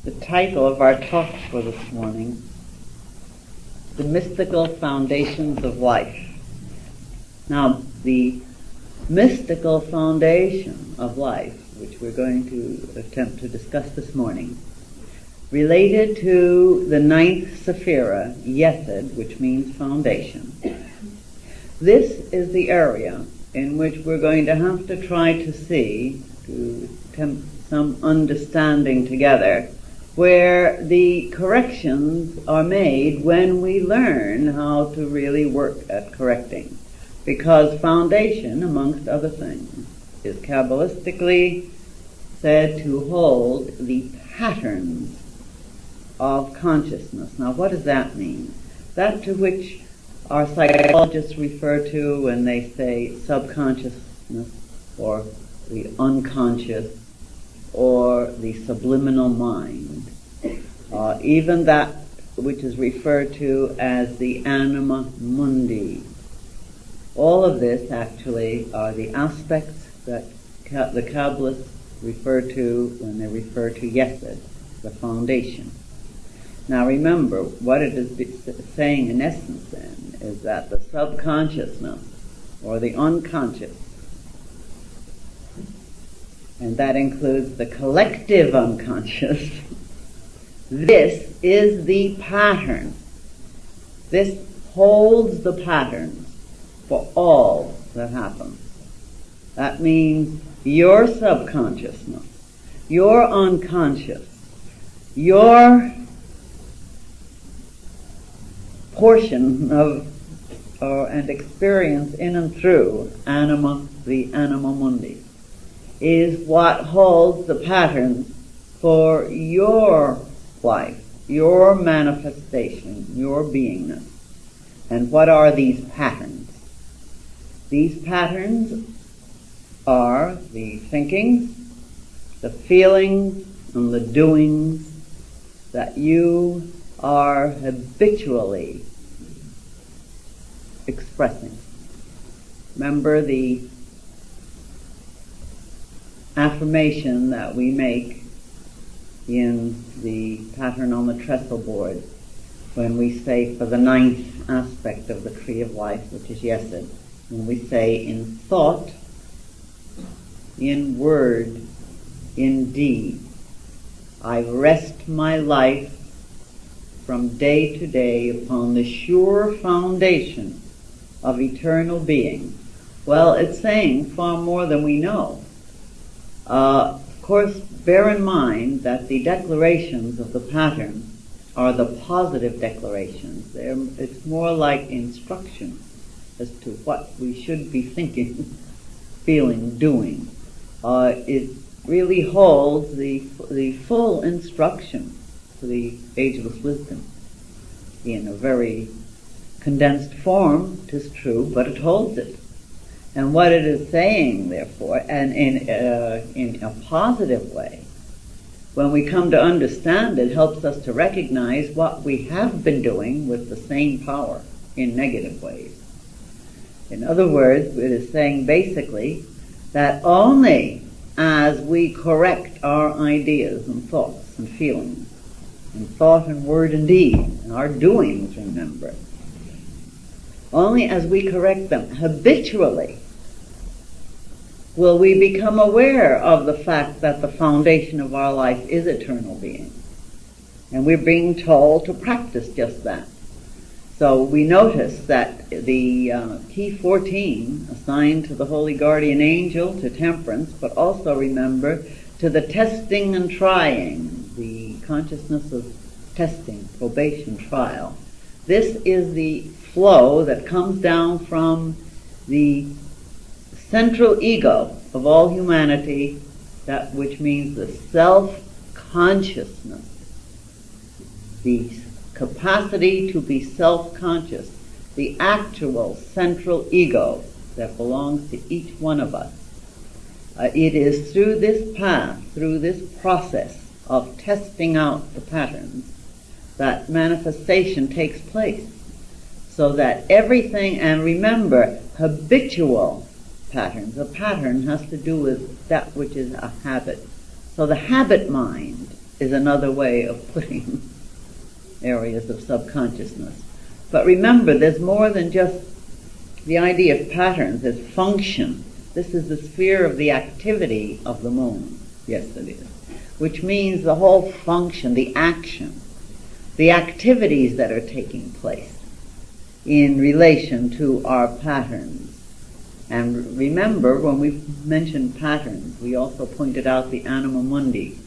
The title of our talk for this morning, The Mystical Foundations of Life. Now, the mystical foundation of life, which we're going to attempt to discuss this morning, related to the ninth Sephirah, Yesod, which means foundation. This is the area in which we're going to have to try to see, to attempt some understanding together, where the corrections are made when we learn how to really work at correcting. Because foundation, amongst other things, is Kabbalistically said to hold the patterns of consciousness. Now, what does that mean? That to which our psychologists refer to when they say subconsciousness, or the unconscious, or the subliminal mind, even that which is referred to as the anima mundi. All of this actually are the aspects that the Kabbalists refer to when they refer to Yesod, the foundation. Now remember, what it is saying in essence then is that the subconsciousness, or the unconscious, and that includes the collective unconscious, this is the pattern. This holds the patterns for all that happens. That means your subconsciousness, your unconscious, your portion of and experience in and through anima, the anima mundi, is what holds the patterns for your life, your manifestation, your beingness. And what are these patterns? These patterns are the thinkings, the feelings, and the doings that you are habitually expressing. Remember the affirmation that we make in the pattern on the trestle board when we say for the ninth aspect of the tree of life, which is Yesod, when we say in thought, in word, in deed, I rest my life from day to day upon the sure foundation of eternal being. Well, it's saying far more than we know. Of course, bear in mind that the declarations of the pattern are the positive declarations. It's more like instruction as to what we should be thinking, feeling, doing. It really holds the full instruction for the ageless wisdom in a very condensed form, 'tis true, but it holds it. And what it is saying, therefore, and in a positive way, when we come to understand it, helps us to recognize what we have been doing with the same power in negative ways. In other words, it is saying basically that only as we correct our ideas and thoughts and feelings, in thought and word and deed, and our doings, remember, only as we correct them habitually will we become aware of the fact that the foundation of our life is eternal being. And we're being told to practice just that. So we notice that the key 14 assigned to the holy guardian angel, to temperance, but also remember to the testing and trying, the consciousness of testing, probation, trial. This is the flow that comes down from the central ego of all humanity, that which means the self-consciousness, the capacity to be self-conscious, the actual central ego that belongs to each one of us. It is through this path, through this process of testing out the patterns, that manifestation takes place. So that everything, and remember, habitual patterns. A pattern has to do with that which is a habit. So the habit mind is another way of putting areas of subconsciousness. But remember, there's more than just the idea of patterns. There's function. This is the sphere of the activity of the moon. Yes, it is. Which means the whole function, the action, the activities that are taking place in relation to our patterns. And remember, when we mentioned patterns, we also pointed out the anima mundi,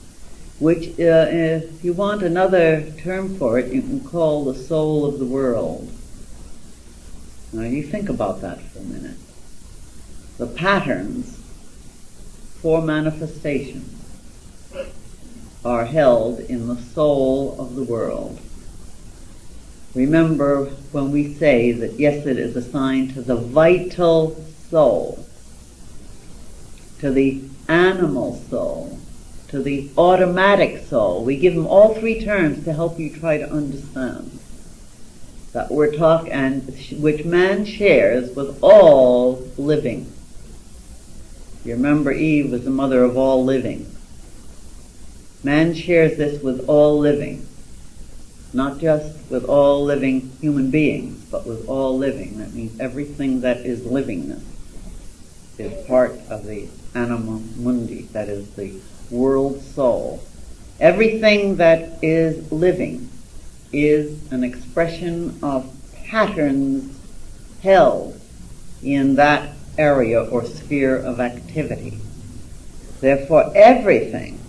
which, if you want another term for it, you can call the soul of the world. Now you think about that for a minute. The patterns for manifestation are held in the soul of the world. Remember when we say that Yesod is assigned to the vital soul, to the animal soul, to the automatic soul. We give them all three terms to help you try to understand that we're talking, and which man shares with all living. You remember Eve was the mother of all living. Man shares this with all living, not just with all living human beings, but with all living. That means everything that is livingness is part of the anima mundi, that is the world soul. Everything that is living is an expression of patterns held in that area or sphere of activity. Therefore, everything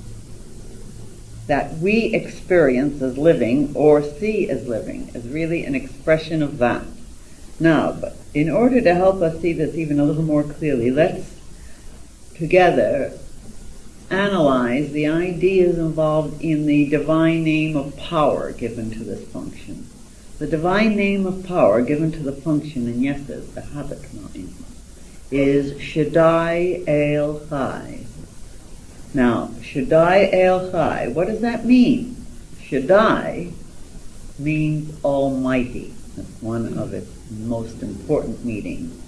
that we experience as living or see as living is really an expression of that. Now, but in order to help us see this even a little more clearly, let's together analyze the ideas involved in the divine name of power given to this function. The divine name of power given to the function in Yesod, the habit mind, is Shaddai El Chai. Now, Shaddai El Chai, what does that mean? Shaddai means Almighty. That's one of its most important meanings.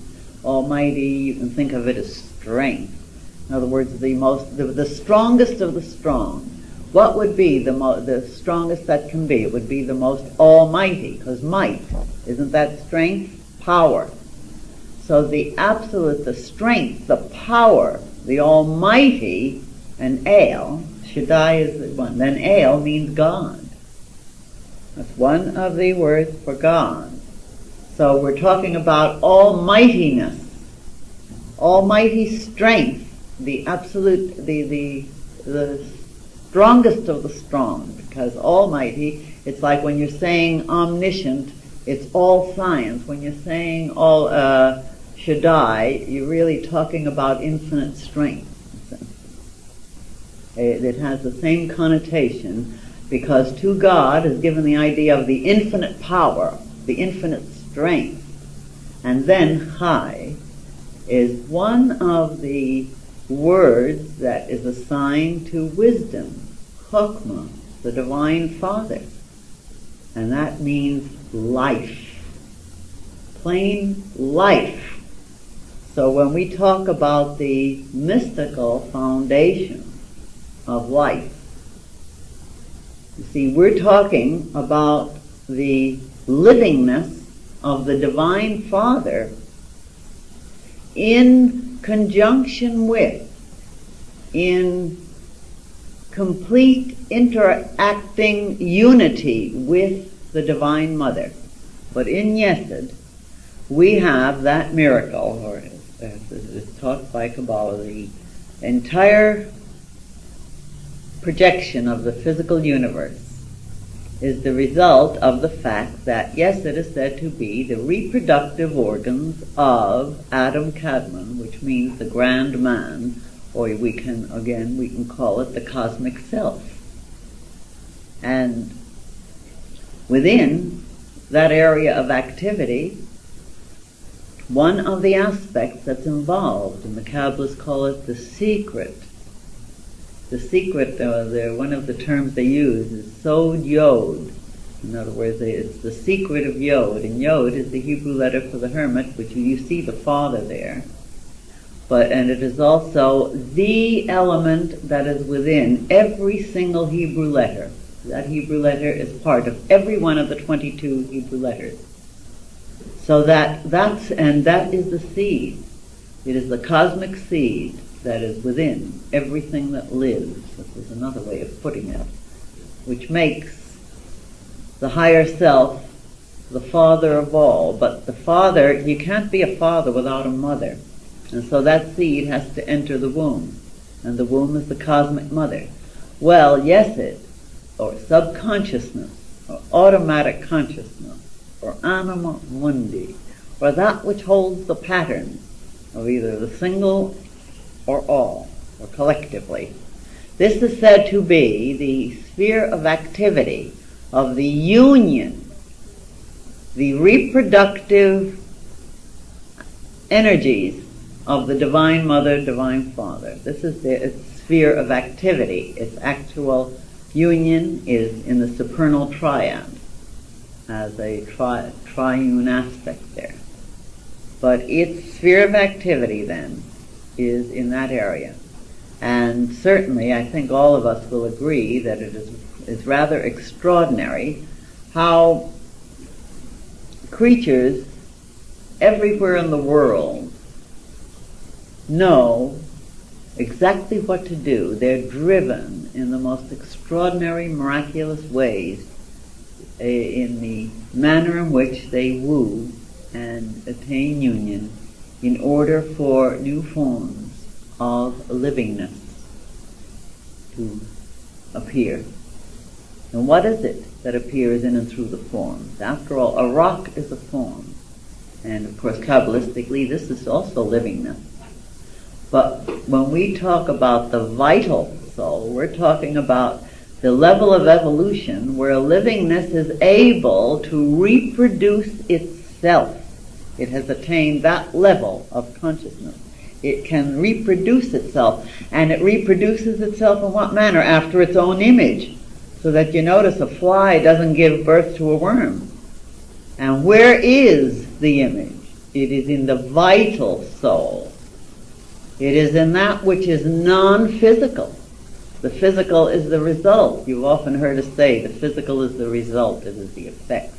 Almighty, you can think of it as strength. In other words, the strongest of the strong. What would be the strongest that can be? It would be the most almighty, because might, isn't that strength? Power. So the absolute, the strength, the power, the almighty, and El, Shaddai is the one. Then El means God. That's one of the words for God. So we're talking about almightiness, almighty strength, the absolute, the strongest of the strong, because almighty, it's like when you're saying omniscient, it's all science. When you're saying all Shaddai, you're really talking about infinite strength. It has the same connotation, because to God is given the idea of the infinite power, the infinite strength. And then Chai is one of the words that is assigned to wisdom, Chokmah, the Divine Father. And that means life. Plain life. So when we talk about the mystical foundation of life, you see, we're talking about the livingness of the Divine Father in conjunction with, in complete interacting unity with the Divine Mother. But in Yesod, we have that miracle, or as is taught by Kabbalah, the entire projection of the physical universe is the result of the fact that Yesod is said to be the reproductive organs of Adam Kadmon, which means the grand man, or we can call it the cosmic self. And within that area of activity, one of the aspects that's involved, and the Kabbalists call it the secret. The secret, one of the terms they use is Sod Yod. In other words, it's the secret of Yod. And Yod is the Hebrew letter for the hermit, which you see the Father there. and it is also the element that is within every single Hebrew letter. That Hebrew letter is part of every one of the 22 Hebrew letters. So that is the seed. It is the cosmic seed that is within everything that lives. This is another way of putting it, which makes the higher self the father of all. But the father, you can't be a father without a mother. And so that seed has to enter the womb. And the womb is the cosmic mother. Well, Yesod, or subconsciousness, or automatic consciousness, or anima mundi, or that which holds the patterns of either the single or all, or collectively. This is said to be the sphere of activity of the union, the reproductive energies of the Divine Mother, Divine Father. This is its sphere of activity. Its actual union is in the supernal triad, as a triune aspect there. But its sphere of activity, then, is in that area. And certainly, I think all of us will agree that it is rather extraordinary how creatures everywhere in the world know exactly what to do. They're driven in the most extraordinary, miraculous ways in the manner in which they woo and attain union in order for new forms of livingness to appear. And what is it that appears in and through the forms? After all, a rock is a form. And of course, Kabbalistically, this is also livingness. But when we talk about the vital soul, we're talking about the level of evolution where livingness is able to reproduce itself. It has attained that level of consciousness. It can reproduce itself, and it reproduces itself in what manner? After its own image. So that you notice a fly doesn't give birth to a worm. And where is the image? It is in the vital soul. It is in that which is non-physical. The physical is the result. You've often heard us say the physical is the result, it is the effect.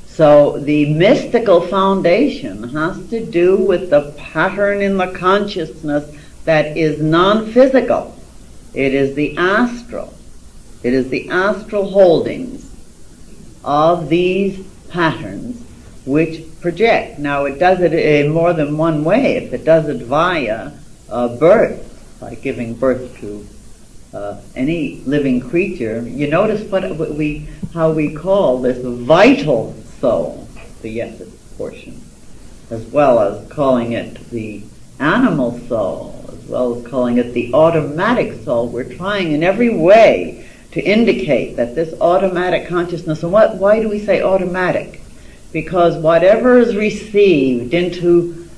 So the mystical foundation has to do with the pattern in the consciousness that is non-physical. It is the astral. It is the astral holdings of these patterns which project. Now it does it in more than one way. If it does it via birth, by giving birth to any living creature, you notice how we call this vital soul, the Yesod portion, as well as calling it the animal soul, as well as calling it the automatic soul. We're trying in every way to indicate that this automatic consciousness, and why do we say automatic? Because whatever is received into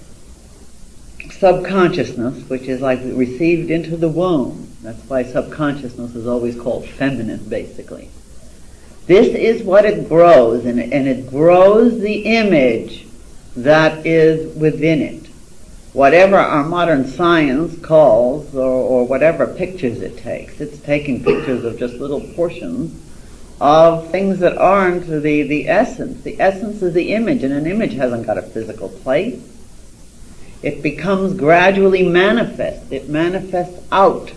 subconsciousness, which is like received into the womb, that's why subconsciousness is always called feminine, basically. This is what it grows, and it grows the image that is within it. Whatever our modern science calls, or whatever pictures it takes, it's taking pictures of just little portions of things that aren't the essence. The essence is the image, and an image hasn't got a physical place. It becomes gradually manifest. It manifests out.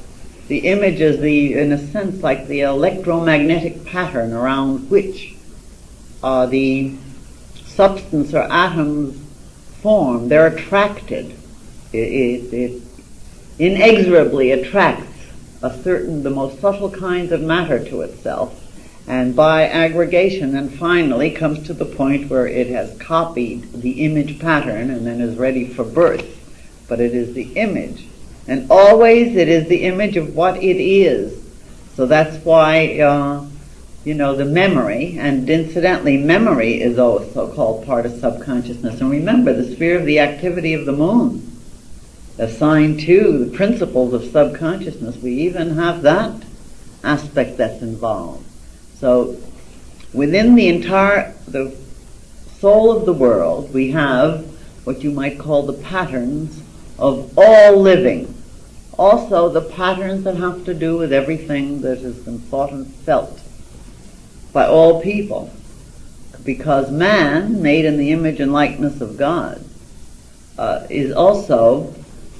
The image is in a sense, like the electromagnetic pattern around which the substance or atoms form. They're attracted. It inexorably attracts the most subtle kinds of matter to itself, and by aggregation and finally comes to the point where it has copied the image pattern and then is ready for birth. But it is the image. And always it is the image of what it is. So that's why, the memory, and incidentally, memory is also called part of subconsciousness. And remember, the sphere of the activity of the moon, assigned to the principles of subconsciousness, we even have that aspect that's involved. So within the soul of the world, we have what you might call the patterns of all living. Also the patterns that have to do with everything that has been thought and felt by all people. Because man, made in the image and likeness of God, is also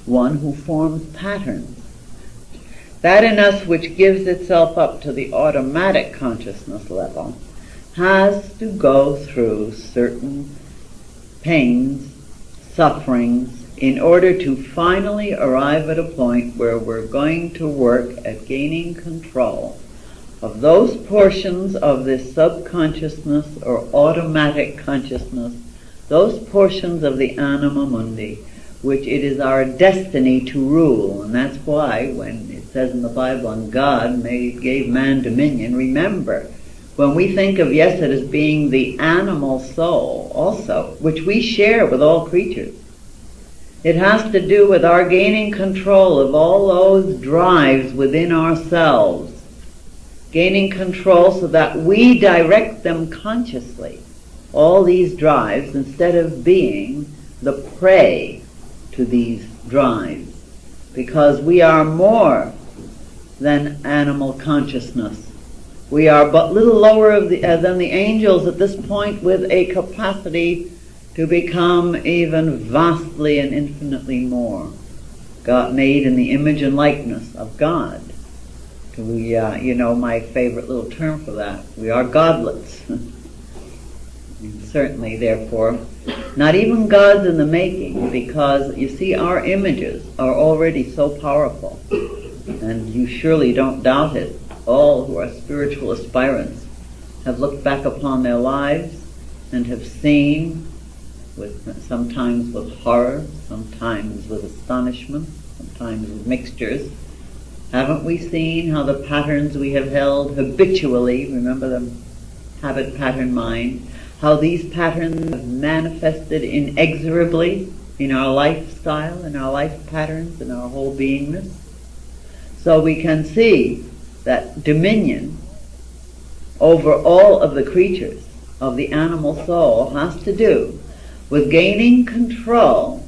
one who forms patterns. That in us which gives itself up to the automatic consciousness level has to go through certain pains, sufferings, in order to finally arrive at a point where we're going to work at gaining control of those portions of this subconsciousness or automatic consciousness, those portions of the anima mundi, which it is our destiny to rule. And that's why when it says in the Bible, and God gave man dominion, remember, when we think of Yesod as being the animal soul also, which we share with all creatures, it has to do with our gaining control of all those drives within ourselves, gaining control so that we direct them consciously, all these drives, instead of being the prey to these drives, because we are more than animal consciousness. We are but little lower than the angels at this point, with a capacity to become even vastly and infinitely more. God, made in the image and likeness of God. We, my favorite little term for that, we are godlets. Certainly, therefore, not even gods in the making, because, you see, our images are already so powerful, and you surely don't doubt it. All who are spiritual aspirants have looked back upon their lives and have seen, sometimes with horror, sometimes with astonishment, sometimes with mixtures. Haven't we seen how the patterns we have held habitually, remember the habit pattern mind, how these patterns have manifested inexorably in our lifestyle, in our life patterns, in our whole beingness? So we can see that dominion over all of the creatures of the animal soul has to do with gaining control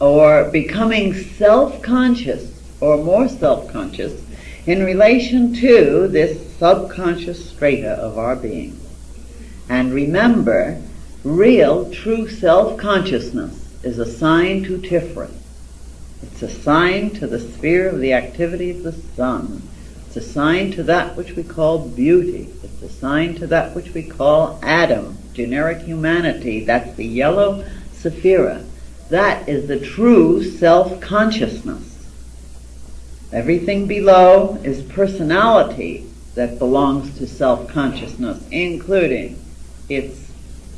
or becoming self-conscious or more self-conscious in relation to this subconscious strata of our being. And remember, real, true self-consciousness is assigned to Sephirah. It's assigned to the sphere of the activity of the sun. It's assigned to that which we call beauty. It's assigned to that which we call Adam, generic humanity. That's the yellow Sephirah. That is the true self-consciousness. Everything below is personality that belongs to self-consciousness, including its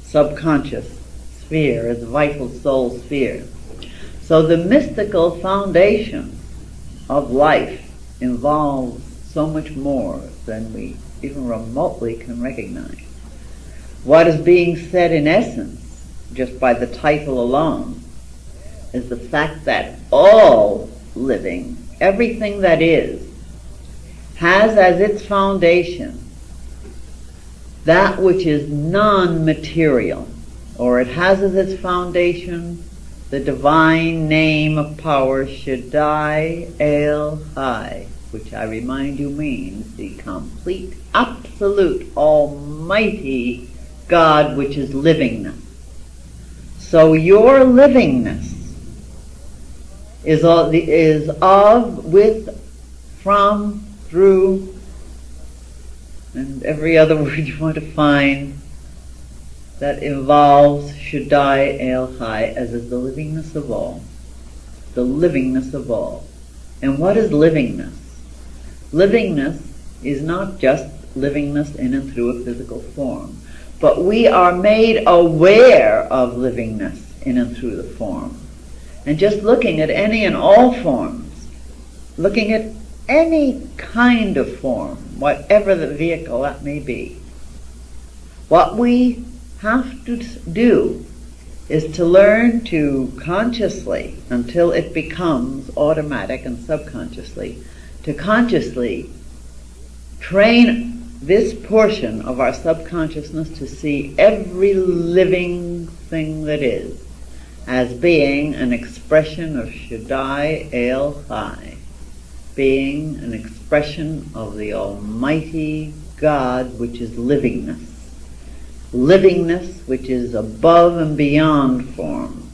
subconscious sphere, its vital soul sphere. So the mystical foundation of life involves so much more than we even remotely can recognize. What is being said in essence, just by the title alone, is the fact that all living, everything that is, has as its foundation that which is non-material, or it has as its foundation the divine name of power, Shaddai El Hai, which I remind you means the complete, absolute, almighty God, which is livingness. So your livingness is of, with, from, through, and every other word you want to find that involves Shaddai El Hai, as is the livingness of all. The livingness of all. And what is livingness? Livingness is not just livingness in and through a physical form, but we are made aware of livingness in and through the form. And just looking at any and all forms, looking at any kind of form, whatever the vehicle that may be, what we have to do is to learn to consciously, until it becomes automatic and subconsciously, to consciously train this portion of our subconsciousness to see every living thing that is as being an expression of Shaddai El Chai, being an expression of the Almighty God, which is livingness. Livingness which is above and beyond form.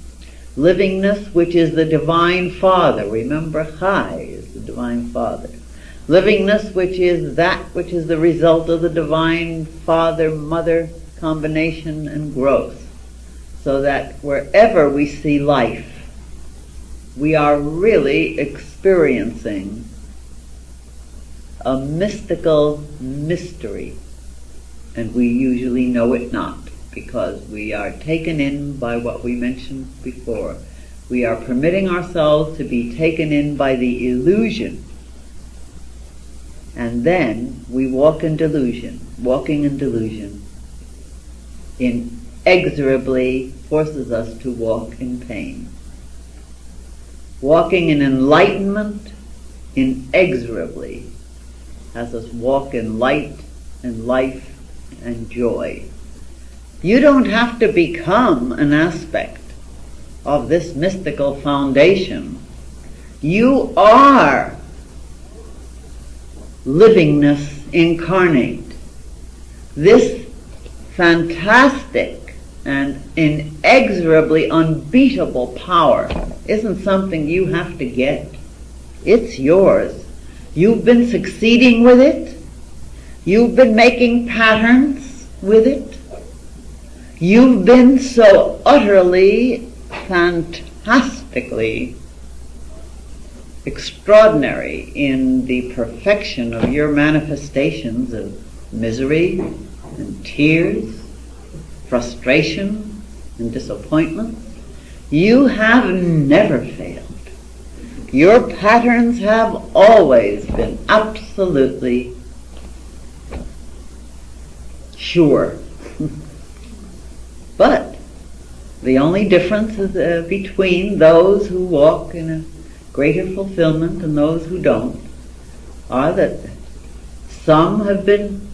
Livingness which is the Divine Father. Remember, Chai is the Divine Father. Livingness which is that which is the result of the Divine Father-Mother combination and growth. So that wherever we see life, we are really experiencing a mystical mystery. And we usually know it not, because we are taken in by what we mentioned before. We are permitting ourselves to be taken in by the illusion. And then we walk in delusion. Walking in delusion inexorably forces us to walk in pain. Walking in enlightenment inexorably has us walk in light and life and joy. You don't have to become an aspect of this mystical foundation. You are livingness incarnate. This fantastic and inexorably unbeatable power isn't something you have to get. It's yours. You've been succeeding with it. You've been making patterns with it. You've been so utterly, fantastically extraordinary in the perfection of your manifestations of misery and tears, frustration and disappointment. You have never failed. Your patterns have always been absolutely sure. But the only difference is between those who walk in a greater fulfillment and those who don't are that some have been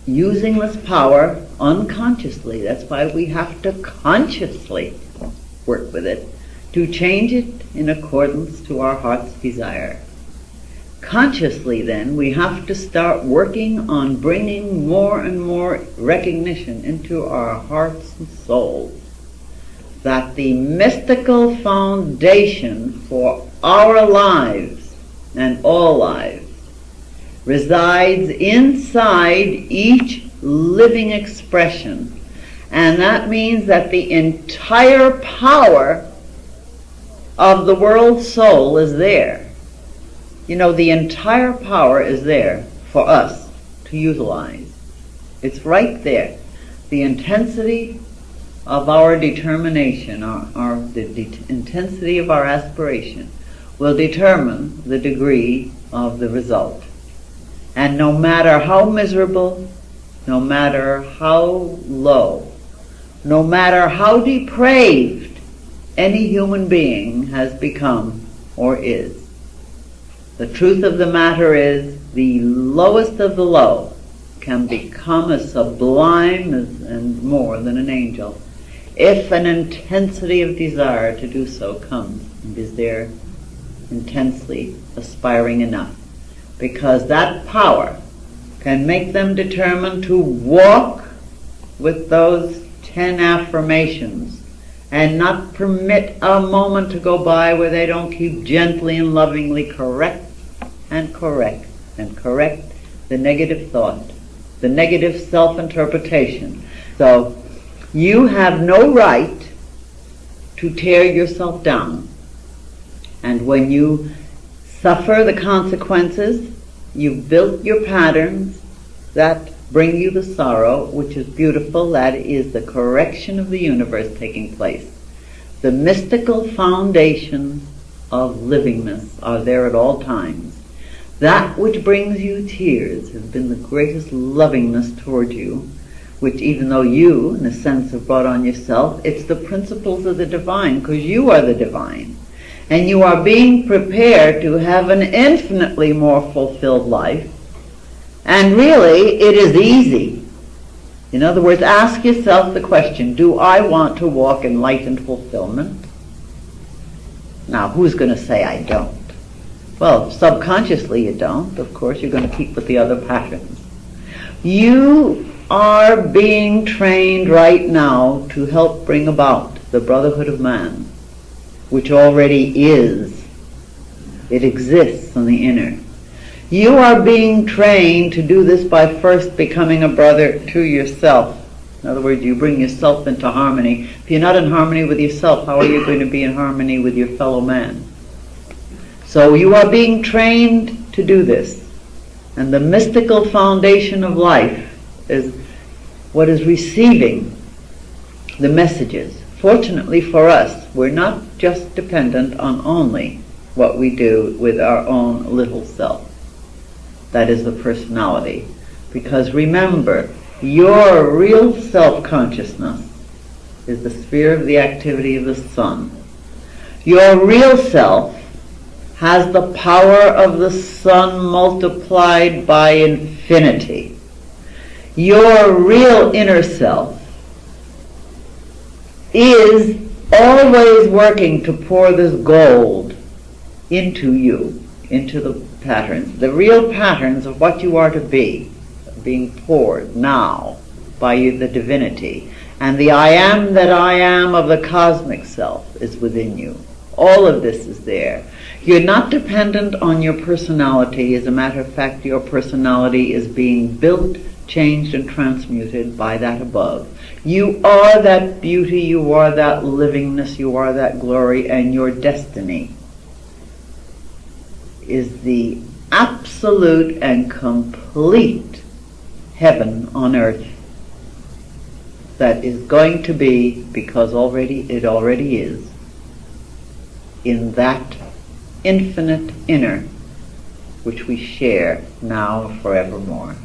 using this power unconsciously. That's why we have to consciously work with it to change it in accordance to our heart's desire. Consciously, then, we have to start working on bringing more and more recognition into our hearts and souls that the mystical foundation for our lives and all lives resides inside each living expression. And that means that the entire power of the world's soul is there. You know, the entire power is there for us to utilize. It's right there. The intensity of our determination, the intensity of our aspiration will determine the degree of the result. And no matter how miserable, no matter how low, no matter how depraved any human being has become or is, the truth of the matter is the lowest of the low can become as sublime and more than an angel if an intensity of desire to do so comes and is there intensely aspiring enough. Because that power can make them determined to walk with those 10 affirmations and not permit a moment to go by where they don't keep gently and lovingly correct the negative thought, the negative self-interpretation. So you have no right to tear yourself down. And when you suffer the consequences, you've built your patterns that bring you the sorrow, which is beautiful. That is the correction of the universe taking place. The mystical foundations of livingness are there at all times. That which brings you tears has been the greatest lovingness toward you, which even though you, in a sense, have brought on yourself, it's the principles of the divine, because you are the divine. And you are being prepared to have an infinitely more fulfilled life. And really, it is easy. In other words, ask yourself the question, do I want to walk in light and fulfillment? Now, who's going to say I don't? Well, subconsciously you don't. Of course, you're going to keep with the other patterns. You are being trained right now to help bring about the brotherhood of man, which already is. It exists in the inner. You are being trained to do this by first becoming a brother to yourself. In other words, you bring yourself into harmony. If you're not in harmony with yourself, how are you going to be in harmony with your fellow man? So you are being trained to do this. And the mystical foundation of life is what is receiving the messages. Fortunately for us, we're not just dependent on only what we do with our own little self. That is the personality. Because remember, your real self-consciousness is the sphere of the activity of the sun. Your real self has the power of the sun multiplied by infinity. Your real inner self is always working to pour this gold into you, into the patterns. The real patterns of what you are to be are being poured now by the divinity. And the I am that I am of the cosmic self is within you. All of this is there. You're not dependent on your personality. As a matter of fact, your personality is being built, changed, and transmuted by that above. You are that beauty, you are that livingness, you are that glory, and your destiny is the absolute and complete heaven on earth that is going to be, because it already is, in that infinite inner which we share now and forevermore.